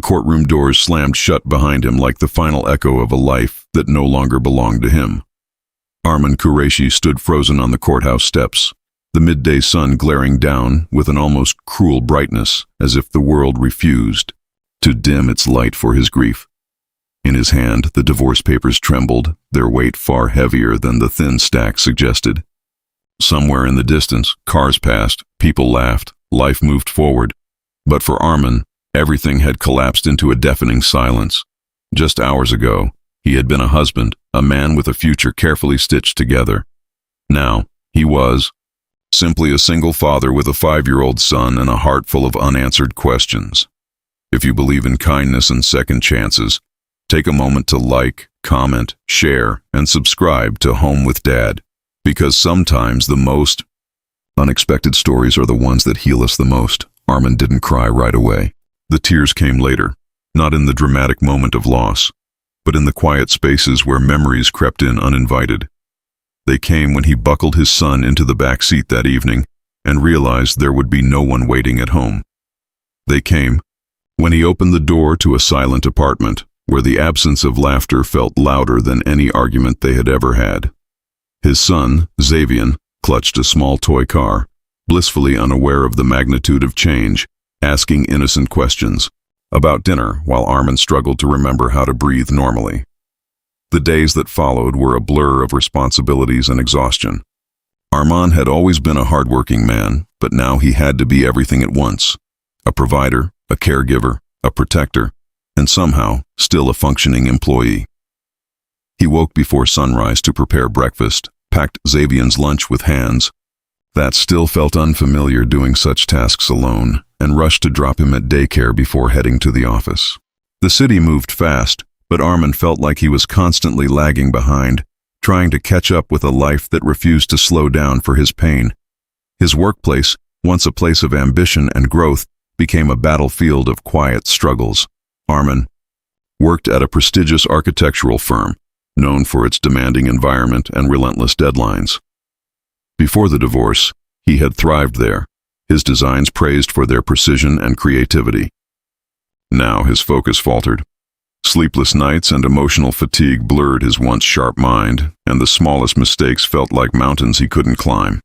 courtroom doors slammed shut behind him like the final echo of a life that no longer belonged to him. Arman Qureshi stood frozen on the courthouse steps, the midday sun glaring down with an almost cruel brightness, as if the world refused to dim its light for his grief. In his hand, the divorce papers trembled, their weight far heavier than the thin stack suggested. Somewhere in the distance, cars passed, people laughed, life moved forward. But for Arman, everything had collapsed into a deafening silence. Just hours ago, he had been a husband, a man with a future carefully stitched together. Now, he was simply a single father with a 5-year-old son and a heart full of unanswered questions. If you believe in kindness and second chances, take a moment to like, comment, share, and subscribe to Home with Dad, because sometimes the most unexpected stories are the ones that heal us the most. Arman didn't cry right away. The tears came later, not in the dramatic moment of loss, but in the quiet spaces where memories crept in uninvited. They came when he buckled his son into the back seat that evening and realized there would be no one waiting at home. They came when he opened the door to a silent apartment where the absence of laughter felt louder than any argument they had ever had. His son, Xavier, clutched a small toy car, blissfully unaware of the magnitude of change, asking innocent questions about dinner while Arman struggled to remember how to breathe normally. The days that followed were a blur of responsibilities and exhaustion. Arman had always been a hardworking man, but now he had to be everything at once: a provider, a caregiver, a protector, and somehow still a functioning employee. He woke before sunrise to prepare breakfast, packed Xavier's lunch with hands that still felt unfamiliar doing such tasks alone, and rushed to drop him at daycare before heading to the office. The city moved fast, but Arman felt like he was constantly lagging behind, trying to catch up with a life that refused to slow down for his pain. His workplace, once a place of ambition and growth, became a battlefield of quiet struggles. Arman worked at a prestigious architectural firm, known for its demanding environment and relentless deadlines. Before the divorce, he had thrived there, his designs praised for their precision and creativity. Now his focus faltered. Sleepless nights and emotional fatigue blurred his once sharp mind, and the smallest mistakes felt like mountains he couldn't climb.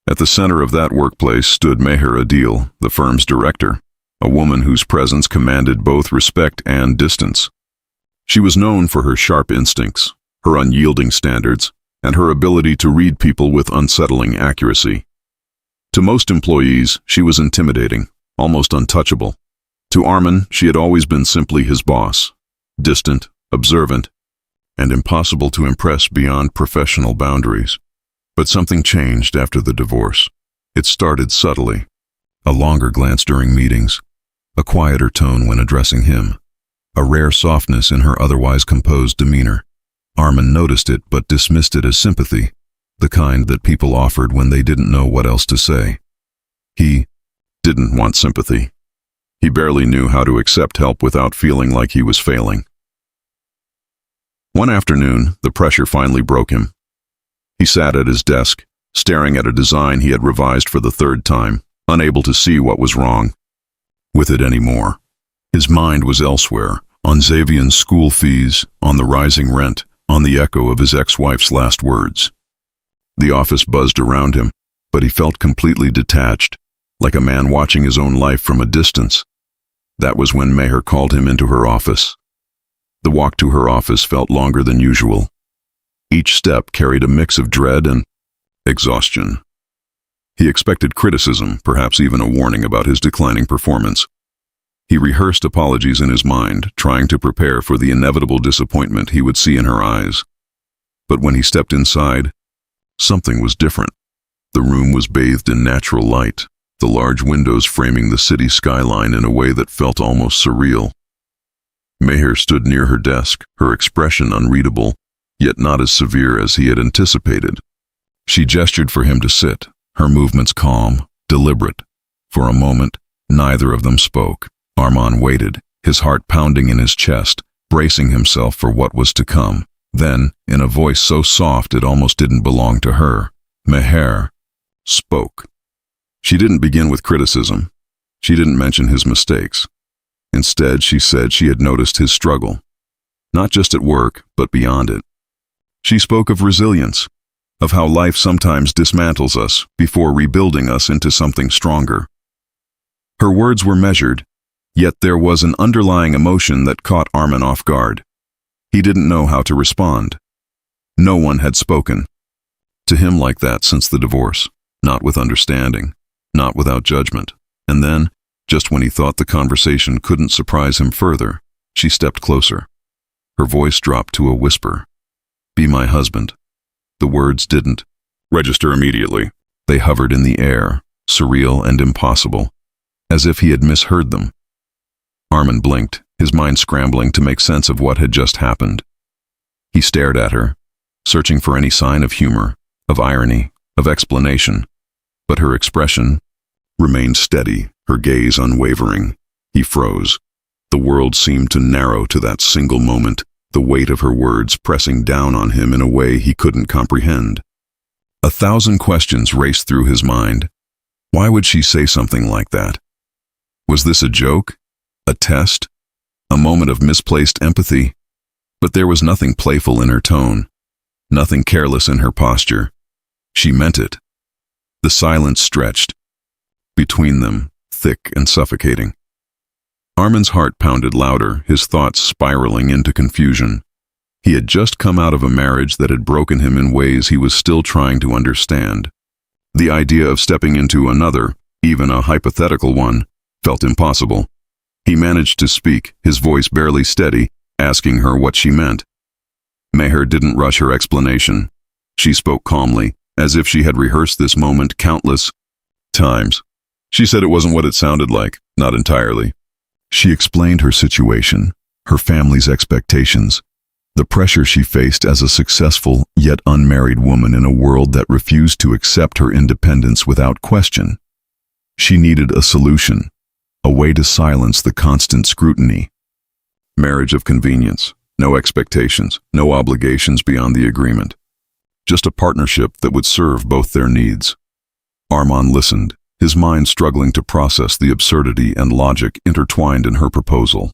At the center of that workplace stood Meher Adil, the firm's director, a woman whose presence commanded both respect and distance. She was known for her sharp instincts, her unyielding standards, and her ability to read people with unsettling accuracy. To most employees, she was intimidating, almost untouchable. To Arman, she had always been simply his boss, distant, observant, and impossible to impress beyond professional boundaries. But something changed after the divorce. It started subtly. A longer glance during meetings, a quieter tone when addressing him, a rare softness in her otherwise composed demeanor. Arman noticed it but dismissed it as sympathy, the kind that people offered when they didn't know what else to say. He didn't want sympathy. He barely knew how to accept help without feeling like he was failing. One afternoon, the pressure finally broke him. He sat at his desk, staring at a design he had revised for the 3rd time, unable to see what was wrong with it anymore. His mind was elsewhere, on Xavier's school fees, on the rising rent, on the echo of his ex-wife's last words. The office buzzed around him, but he felt completely detached, like a man watching his own life from a distance. That was when Meher called him into her office. The walk to her office felt longer than usual. Each step carried a mix of dread and exhaustion. He expected criticism, perhaps even a warning about his declining performance. He rehearsed apologies in his mind, trying to prepare for the inevitable disappointment he would see in her eyes. But when he stepped inside, something was different. The room was bathed in natural light, the large windows framing the city skyline in a way that felt almost surreal. Meher stood near her desk, her expression unreadable, yet not as severe as he had anticipated. She gestured for him to sit, her movements calm, deliberate. For a moment, neither of them spoke. Arman waited, his heart pounding in his chest, bracing himself for what was to come. Then, in a voice so soft it almost didn't belong to her, Meher spoke. She didn't begin with criticism. She didn't mention his mistakes. Instead, she said she had noticed his struggle, not just at work, but beyond it. She spoke of resilience, of how life sometimes dismantles us before rebuilding us into something stronger. Her words were measured, yet there was an underlying emotion that caught Arman off guard. He didn't know how to respond. No one had spoken to him like that since the divorce, not with understanding, not without judgment. And then, just when he thought the conversation couldn't surprise him further, she stepped closer. Her voice dropped to a whisper. "Be my husband." The words didn't register immediately. They hovered in the air, surreal and impossible, as if he had misheard them. Arman blinked, his mind scrambling to make sense of what had just happened. He stared at her, searching for any sign of humor, of irony, of explanation, but her expression remained steady, her gaze unwavering. He froze. The world seemed to narrow to that single moment, the weight of her words pressing down on him in a way he couldn't comprehend. 1,000 questions raced through his mind. Why would she say something like that? Was this a joke? A test? A moment of misplaced empathy? But there was nothing playful in her tone, nothing careless in her posture. She meant it. The silence stretched between them, thick and suffocating. Arman's heart pounded louder, his thoughts spiraling into confusion. He had just come out of a marriage that had broken him in ways he was still trying to understand. The idea of stepping into another, even a hypothetical one, felt impossible. He managed to speak, his voice barely steady, asking her what she meant. Meher didn't rush her explanation. She spoke calmly, as if she had rehearsed this moment countless times. She said it wasn't what it sounded like, not entirely. She explained her situation, her family's expectations, the pressure she faced as a successful yet unmarried woman in a world that refused to accept her independence without question. She needed a solution, a way to silence the constant scrutiny. Marriage of convenience, no expectations, no obligations beyond the agreement. Just a partnership that would serve both their needs. Arman listened, his mind struggling to process the absurdity and logic intertwined in her proposal.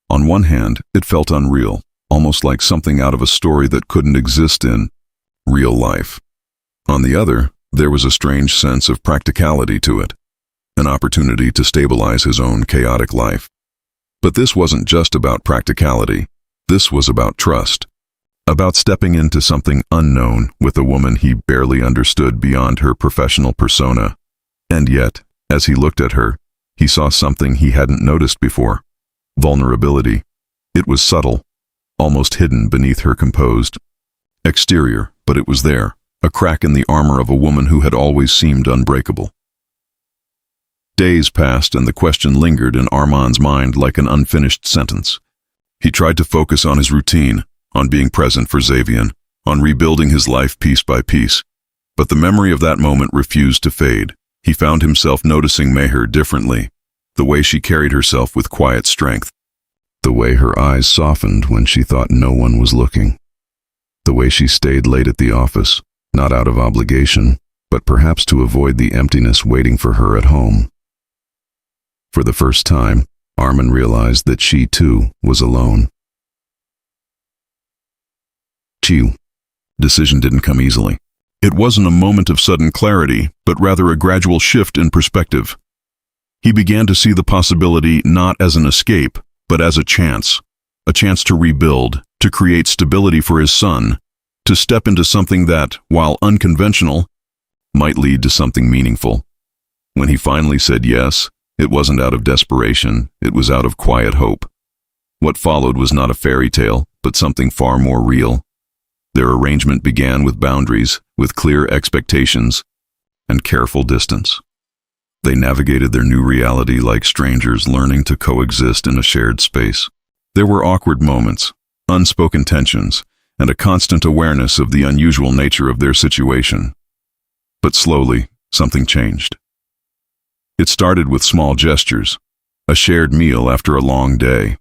On one hand, it felt unreal, almost like something out of a story that couldn't exist in real life. On the other, there was a strange sense of practicality to it, an opportunity to stabilize his own chaotic life. But this wasn't just about practicality. This was about trust, about stepping into something unknown with a woman he barely understood beyond her professional persona. And yet, as he looked at her, he saw something he hadn't noticed before. Vulnerability. It was subtle, almost hidden beneath her composed exterior, but it was there, a crack in the armor of a woman who had always seemed unbreakable. Days passed and the question lingered in Arman's mind like an unfinished sentence. He tried to focus on his routine, on being present for Xavian, on rebuilding his life piece by piece. But the memory of that moment refused to fade. He found himself noticing Meher differently, the way she carried herself with quiet strength, the way her eyes softened when she thought no one was looking, the way she stayed late at the office, not out of obligation, but perhaps to avoid the emptiness waiting for her at home. For the first time, Arman realized that she, too, was alone. Decision didn't come easily. It wasn't a moment of sudden clarity, but rather a gradual shift in perspective. He began to see the possibility not as an escape, but as a chance to rebuild, to create stability for his son, to step into something that, while unconventional, might lead to something meaningful. When he finally said yes, it wasn't out of desperation, it was out of quiet hope. What followed was not a fairy tale, but something far more real. Their arrangement began with boundaries, with clear expectations, and careful distance. They navigated their new reality like strangers learning to coexist in a shared space. There were awkward moments, unspoken tensions, and a constant awareness of the unusual nature of their situation. But slowly, something changed. It started with small gestures, a shared meal after a long day,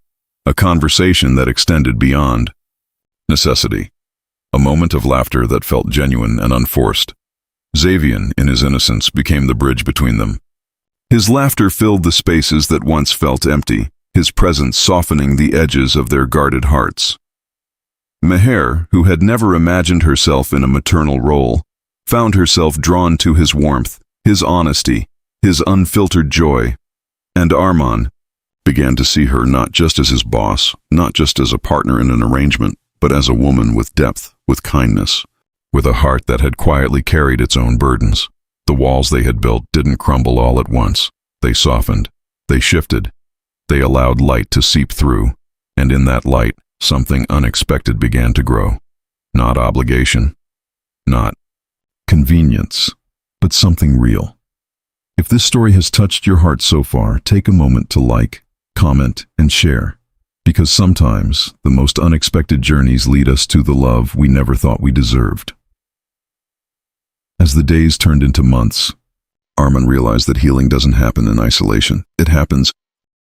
a conversation that extended beyond necessity, a moment of laughter that felt genuine and unforced. Xavian, in his innocence, became the bridge between them. His laughter filled the spaces that once felt empty, his presence softening the edges of their guarded hearts. Meher, who had never imagined herself in a maternal role, found herself drawn to his warmth, his honesty, his unfiltered joy. And Arman began to see her not just as his boss, not just as a partner in an arrangement, but as a woman with depth, with kindness, with a heart that had quietly carried its own burdens. The walls they had built didn't crumble all at once. They softened, they shifted, they allowed light to seep through, and in that light, something unexpected began to grow. Not obligation, not convenience, but something real. If this story has touched your heart so far, take a moment to like, comment, and share. Because sometimes, the most unexpected journeys lead us to the love we never thought we deserved. As the days turned into months, Arman realized that healing doesn't happen in isolation. It happens